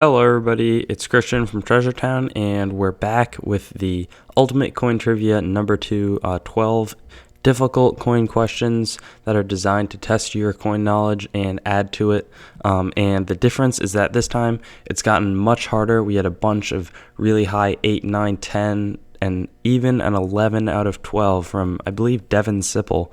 Hello everybody, it's Christian from Treasure Town, and we're back with the Ultimate Coin Trivia number 2, 12 difficult coin questions that are designed to test your coin knowledge and add to it. And the difference is that this time it's gotten much harder. We had a bunch of really high 8, 9, 10, and even an 11 out of 12 from, I believe, Devin Sipple.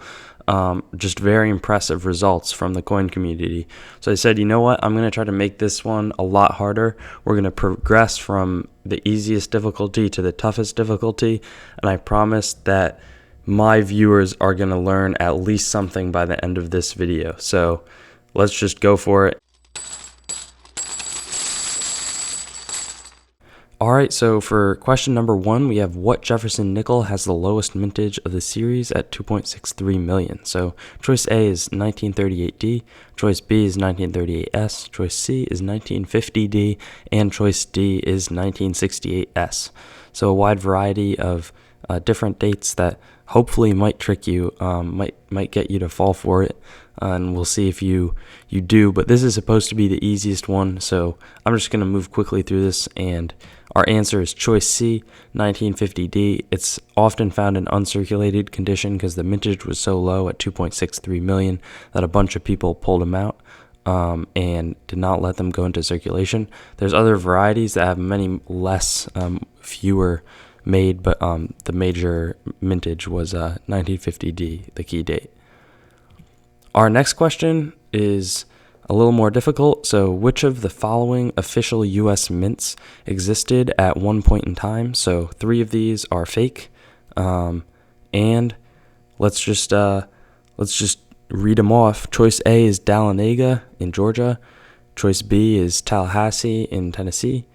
Just very impressive results from the coin community. So I said, you know what, I'm going to try to make this one a lot harder. We're going to progress from the easiest difficulty to the toughest difficulty, and I promise that my viewers are going to learn at least something by the end of this video. So let's just go for it. Alright, so for question number 1, we have what Jefferson nickel has the lowest mintage of the series at 2.63 million. So choice A is 1938D, choice B is 1938S, choice C is 1950D, and choice D is 1968S. So a wide variety of different dates that hopefully might trick you, might get you to fall for it, and we'll see if you do. But this is supposed to be the easiest one, so I'm just going to move quickly through this, and our answer is choice C, 1950D. It's often found in uncirculated condition because the mintage was so low at 2.63 million that a bunch of people pulled them out and did not let them go into circulation. There's other varieties that have many less, fewer made, but the major mintage was 1950D, the key date. Our next question is a little more difficult. So which of the following official U.S. mints existed at one point in time? So 3 of these are fake, and let's just read them off. Choice A is Dahlonega in Georgia. Choice B is Tallahassee in Tennessee.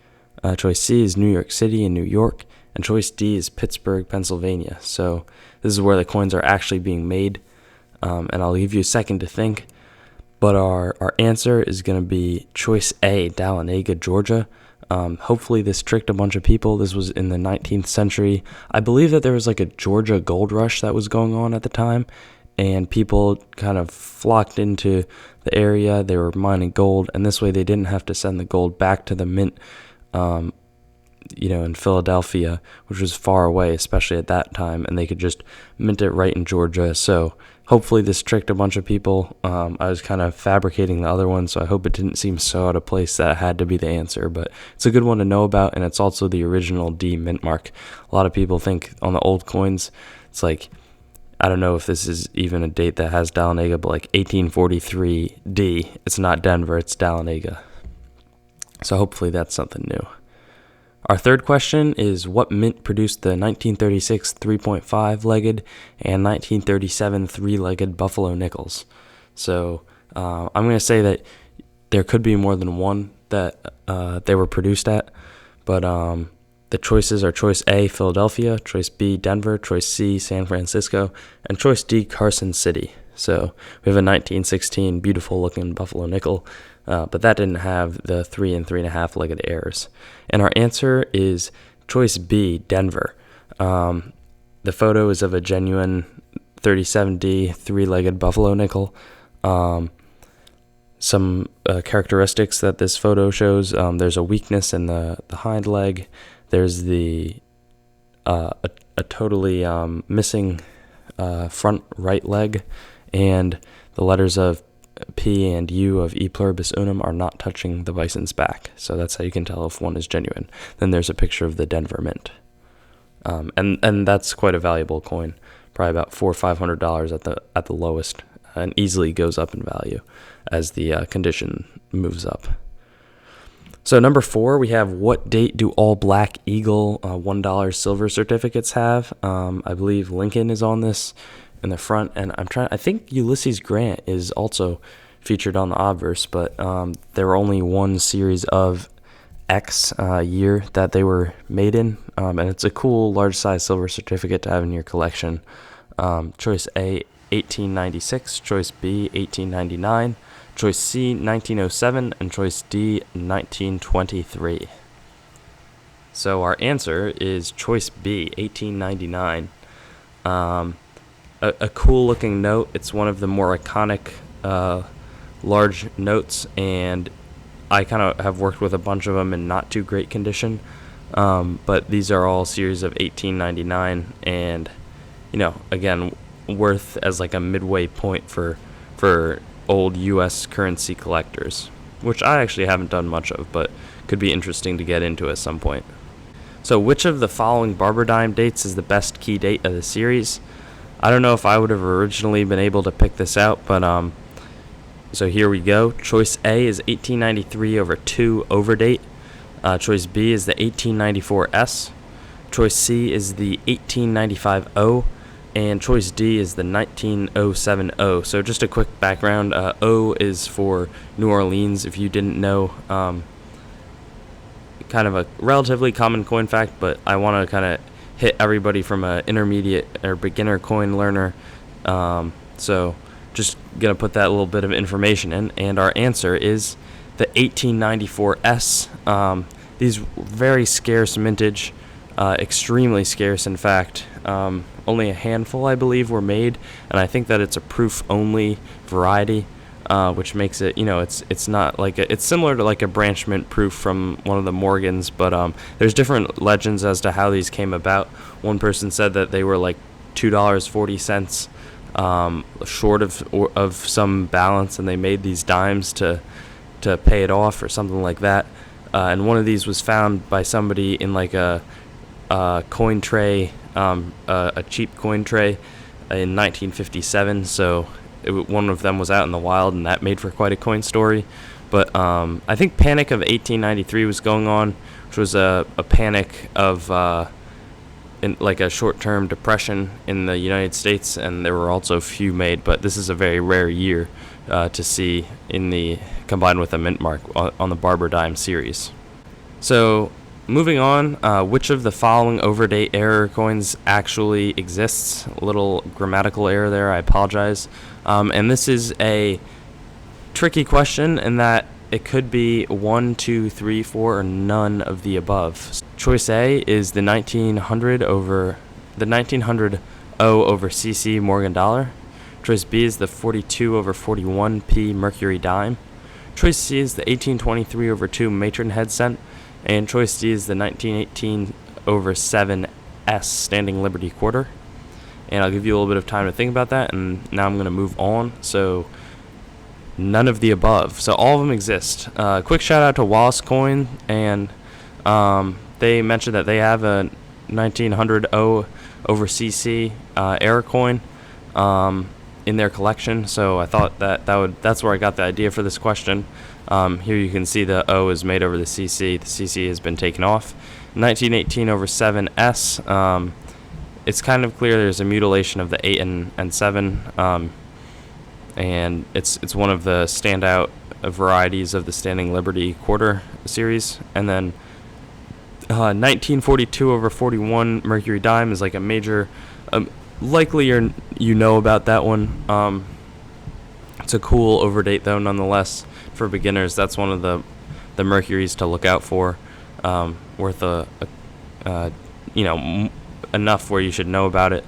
Choice C is New York City in New York. And choice D is Pittsburgh, Pennsylvania. So this is where the coins are actually being made. And I'll give you a second to think. But our answer is going to be choice A, Dahlonega, Georgia. Hopefully this tricked a bunch of people. This was in the 19th century. I believe that there was like a Georgia gold rush that was going on at the time, and people kind of flocked into the area. They were mining gold, and this way they didn't have to send the gold back to the mint, in Philadelphia, which was far away, especially at that time, and they could just mint it right in Georgia. So hopefully this tricked a bunch of people. I was kind of fabricating the other one, so I hope it didn't seem so out of place that it had to be the answer, but it's a good one to know about, and it's also the original D mint mark. A lot of people think on the old coins, it's like, I don't know if this is even a date that has Dahlonega, but like 1843 D. It's not Denver, it's Dahlonega. So hopefully that's something new. Our third question is what mint produced the 1936 3.5-legged and 1937 3-legged Buffalo nickels? So I'm going to say that there could be more than one that they were produced at, but the choices are choice A, Philadelphia, choice B, Denver, choice C, San Francisco, and choice D, Carson City. So we have a 1916 beautiful-looking Buffalo nickel, but that didn't have the 3 and 3.5-legged airs. And our answer is choice B, Denver. The photo is of a genuine 37D 3-legged Buffalo nickel. Some characteristics that this photo shows: there's a weakness in the hind leg. There's a totally missing front right leg, and the letters of P and U of E pluribus unum are not touching the bison's back. So that's how you can tell if one is genuine. Then there's a picture of the Denver Mint. And that's quite a valuable coin, probably about $400 or $500 at the lowest, and easily goes up in value as the condition moves up. So number 4, we have what date do all Black Eagle $1 silver certificates have? I believe Lincoln is on this in the front, and I think Ulysses Grant is also featured on the obverse, but there were only one series of X year that they were made in, and it's a cool large size silver certificate to have in your collection. Choice A, 1896, choice B, 1899, choice C, 1907, and choice D, 1923. So our answer is choice B, 1899. A cool looking note. It's one of the more iconic large notes, and I kind of have worked with a bunch of them in not too great condition, but these are all series of 1899, and again, worth as like a midway point for old U.S. currency collectors, which I actually haven't done much of, but could be interesting to get into at some point. So which of the following barber dime dates is the best key date of the series? I don't know if I would have originally been able to pick this out, but so here we go. Choice A is 1893 over 2 overdate. Choice B is the 1894 S. Choice C is the 1895 O. And choice D is the 1907 O. So just a quick background. O is for New Orleans, if you didn't know. Kind of a relatively common coin fact, but I want to kind of hit everybody from an intermediate or beginner coin learner. So just going to put that little bit of information in. And our answer is the 1894 S. These very scarce mintage, extremely scarce, in fact. Only a handful, I believe, were made, and I think that it's a proof-only variety, which makes it, it's not like it's similar to like a branch mint proof from one of the Morgans, but there's different legends as to how these came about. One person said that they were like $2.40 short of some balance, and they made these dimes to pay it off or something like that. And one of these was found by somebody in like a coin tray, a cheap coin tray in 1957. So one of them was out in the wild, and that made for quite a coin story. But I think Panic of 1893 was going on, which was a panic of in like a short-term depression in the United States, and there were also few made. But this is a very rare year to see combined with a mint mark on the barber dime series. So moving on, which of the following overdate error coins actually exists? A little grammatical error there, I apologize. And this is a tricky question in that it could be 1, 2, 3, 4, or none of the above. Choice A is the 1900 O over CC Morgan dollar. Choice B is the 42 over 41 P Mercury dime. Choice C is the 1823 over 2 Matron head cent. And choice D is the 1918 over 7 S Standing Liberty quarter. And I'll give you a little bit of time to think about that, and now I'm going to move on. So none of the above. So all of them exist. Quick shout out to Wallace Coin, and they mentioned that they have a 1900 O over CC error coin in their collection. So I thought that's where I got the idea for this question. Here you can see the O is made over the CC. The CC has been taken off. 1918 over 7S. It's kind of clear there's a mutilation of the 8 and 7, and it's one of the standout varieties of the Standing Liberty quarter series. And then 1942 over 41 Mercury dime is like a major, likely you know about that one. It's a cool overdate though, nonetheless. For beginners, that's one of the Mercuries to look out for. Worth enough where you should know about it.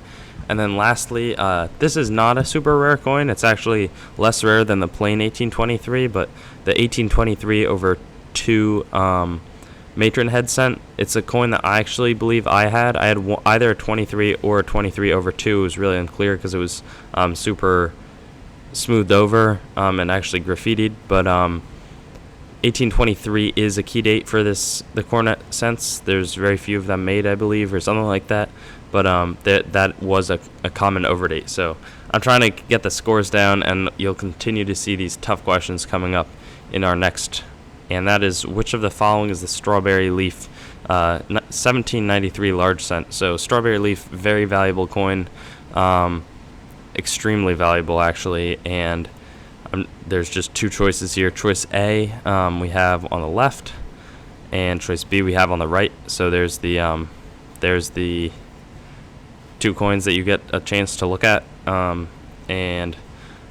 And then lastly, this is not a super rare coin. It's actually less rare than the plain 1823, but the 1823 over 2 Matron head cent. It's a coin that I actually believe I had. I had either a 23 or a 23 over 2. It was really unclear because it was super smoothed over and actually graffitied. But 1823 is a key date for the cornet cents. There's very few of them made, I believe, or something like that. But that was a common overdate. So I'm trying to get the scores down, and you'll continue to see these tough questions coming up in our next. And that is, which of the following is the Strawberry Leaf 1793 large cent? So Strawberry Leaf, very valuable coin, extremely valuable actually. And there's just two choices here. Choice A we have on the left, and choice B we have on the right. So there's the two coins that you get a chance to look at, and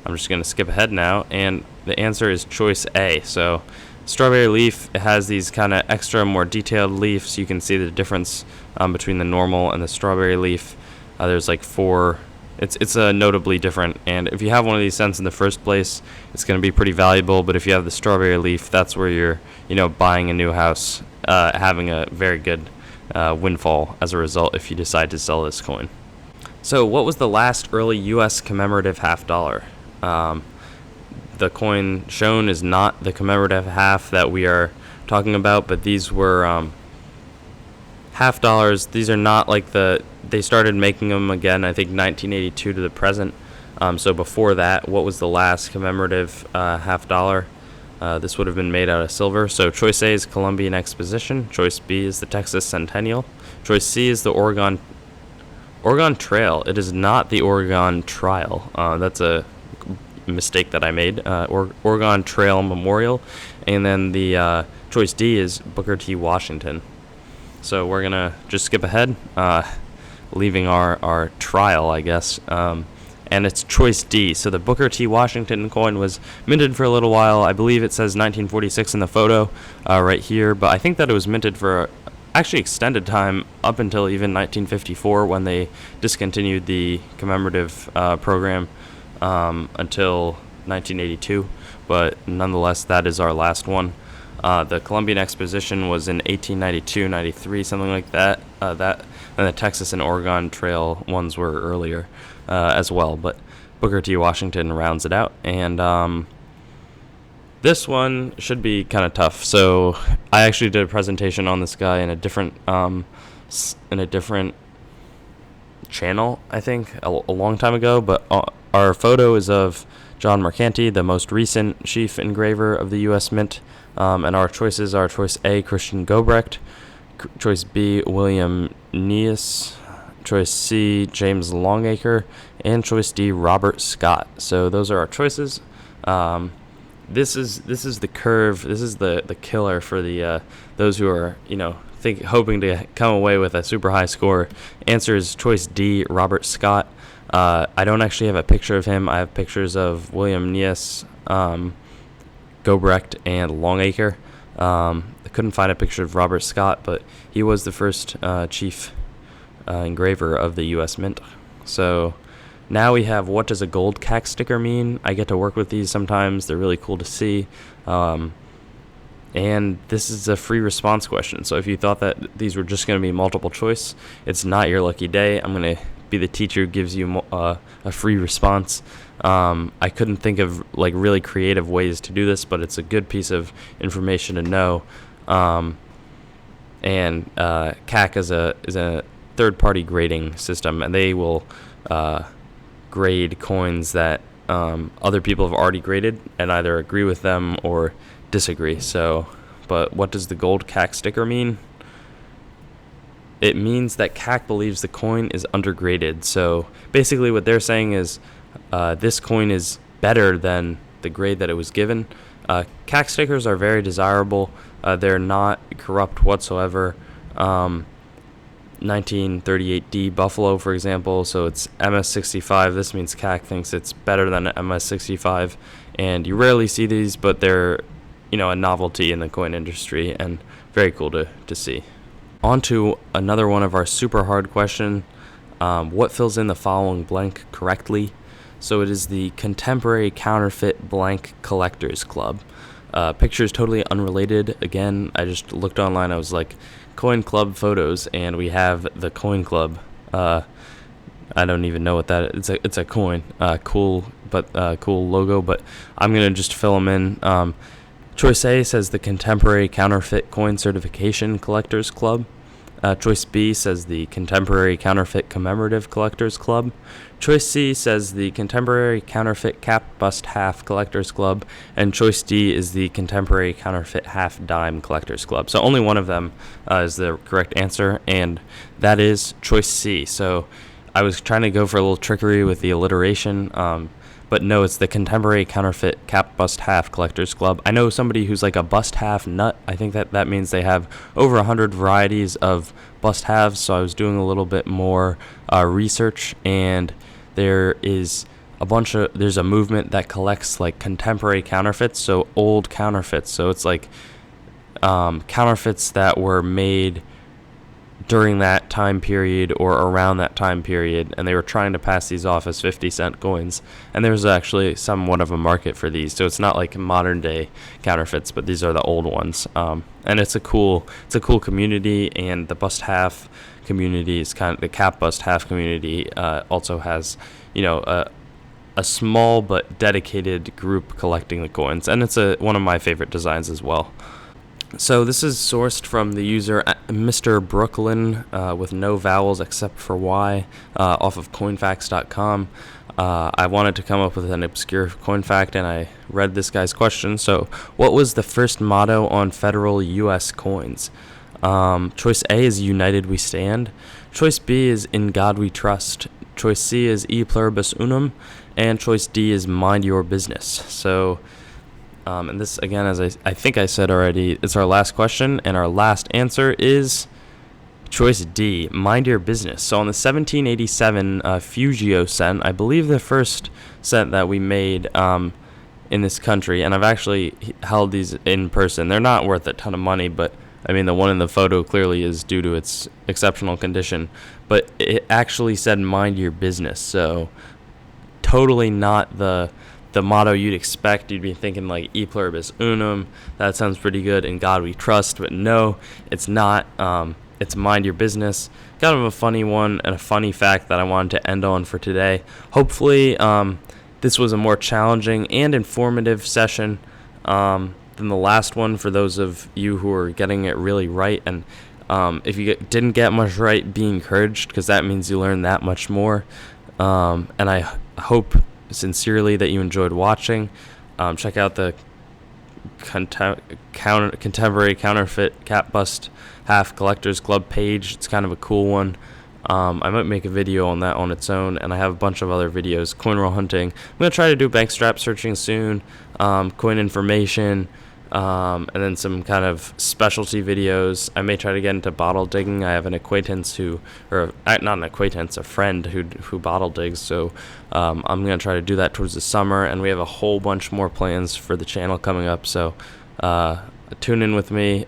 I'm just going to skip ahead now, and the answer is choice A. So Strawberry Leaf, it has these kind of extra, more detailed leaves. You can see the difference between the normal and the Strawberry Leaf. There's like 4 it's notably different. And if you have one of these cents in the first place, it's going to be pretty valuable. But if you have the strawberry leaf, that's where you're, buying a new house, having a very good windfall as a result if you decide to sell this coin. So what was the last early U.S. commemorative half dollar? The coin shown is not the commemorative half that we are talking about, but these were half dollars. These are not like they started making them again, I think 1982 to the present. So before that, what was the last commemorative half dollar? This would have been made out of silver. So choice A is Columbian Exposition. Choice B is the Texas Centennial. Choice C is the Oregon Trail. It is not the Oregon Trial. That's a mistake that I made. Oregon Trail Memorial. And then the choice D is Booker T. Washington. So we're going to just skip ahead, leaving our trial, I guess. And it's choice D. So the Booker T. Washington coin was minted for a little while. I believe it says 1946 in the photo right here. But I think that it was minted for actually extended time up until even 1954 when they discontinued the commemorative program until 1982. But nonetheless, that is our last one. The Columbian Exposition was in 1892, 93, something like that. And the Texas and Oregon Trail ones were earlier as well. But Booker T. Washington rounds it out. And this one should be kind of tough. So I actually did a presentation on this guy in a different channel, I think, a long time ago. But our photo is of John Mercanti, the most recent sheaf engraver of the U.S. Mint. And our choices are choice A, Christian Gobrecht, choice B, William Nies, choice C, James Longacre, and choice D, Robert Scott. So those are our choices. This is the curve. This is the killer for the those who are hoping to come away with a super high score. Answer is choice D, Robert Scott. I don't actually have a picture of him. I have pictures of William Nies, Gobrecht, and Longacre. I couldn't find a picture of Robert Scott, but he was the first chief engraver of the U.S. Mint. So now we have, what does a gold CAC sticker mean? I get to work with these sometimes. They're really cool to see. And this is a free response question. So if you thought that these were just going to be multiple choice, it's not your lucky day. I'm going to be the teacher who gives you a free response. I couldn't think of really creative ways to do this, but it's a good piece of information to know. And CAC is a third-party grading system, and they will grade coins that other people have already graded and either agree with them or disagree. So, but what does the gold CAC sticker mean? It means that CAC believes the coin is undergraded. So basically what they're saying is this coin is better than the grade that it was given. CAC stickers are very desirable. They're not corrupt whatsoever. 1938D Buffalo, for example, so it's MS65. This means CAC thinks it's better than MS65. And you rarely see these, but they're a novelty in the coin industry and very cool to see. On to another one of our super hard question. What fills in the following blank correctly? So it is the Contemporary Counterfeit Blank Collectors Club. Picture is totally unrelated. Again, I just looked online. I was like, Coin Club photos, and we have the Coin Club. I don't even know what that is. It's a coin. Cool logo, but I'm going to just fill them in. Choice A says the Contemporary Counterfeit Coin Certification Collectors Club. Choice B says the Contemporary Counterfeit Commemorative Collectors Club. Choice C says the Contemporary Counterfeit Cap Bust Half Collectors Club. And choice D is the Contemporary Counterfeit Half Dime Collectors Club. So only one of them is the correct answer, and that is choice C. So I was trying to go for a little trickery with the alliteration, but no, it's the Contemporary Counterfeit Cap Bust Half Collectors Club. I know somebody who's like a bust half nut. I think that means they have over 100 varieties of bust halves, so I was doing a little bit more research, and there's a movement that collects like contemporary counterfeits, so old counterfeits. So it's like counterfeits that were made during that time period or around that time period, and they were trying to pass these off as 50-cent coins. And there's actually somewhat of a market for these, so it's not like modern day counterfeits, but these are the old ones. And it's a cool community, and the bust half community is kind of the cap bust half community. Also has, you know, a small but dedicated group collecting the coins, and it's one of my favorite designs as well. So this is sourced from the user Mr. Brooklyn with no vowels except for Y off of coinfacts.com. I wanted to come up with an obscure coin fact, and I read this guy's question. So what was the first motto on federal U.S. coins? Choice A is United We Stand. Choice B is In God We Trust. Choice C is E Pluribus Unum. And choice D is Mind Your Business. So and this, again, as I think I said already, it's our last question, and our last answer is choice D, Mind Your Business. So on the 1787 Fugio cent, I believe the first cent that we made in this country, and I've actually held these in person. They're not worth a ton of money, but I mean, the one in the photo clearly is due to its exceptional condition, but it actually said Mind Your Business, so totally not the motto you'd expect. You'd be thinking like E Pluribus Unum. That sounds pretty good. In God We Trust. But no, it's not. It's Mind Your Business. Kind of a funny one and a funny fact that I wanted to end on for today. Hopefully this was a more challenging and informative session than the last one for those of you who are getting it really right. And if you didn't get much right, be encouraged, because that means you learn that much more. And I hope sincerely that you enjoyed watching. Check out the contemporary counterfeit cap bust half collectors club page. It's kind of a cool one. I might make a video on that on its own, and I have a bunch of other videos. Coin roll hunting. I'm going to try to do bank strap searching soon, coin information, and then some kind of specialty videos. I may try to get into bottle digging. I have an acquaintance not an acquaintance, a friend who bottle digs, so I'm going to try to do that towards the summer, and we have a whole bunch more plans for the channel coming up, so tune in with me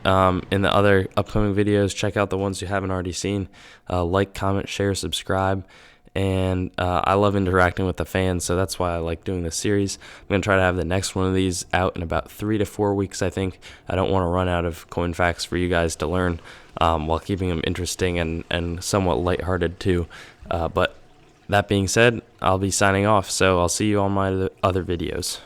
in the other upcoming videos. Check out the ones you haven't already seen. Like, comment, share, subscribe. And I love interacting with the fans, so that's why I like doing this series. I'm going to try to have the next one of these out in about 3 to 4 weeks, I think. I don't want to run out of coin facts for you guys to learn while keeping them interesting and somewhat lighthearted too. But that being said, I'll be signing off, so I'll see you on my other videos.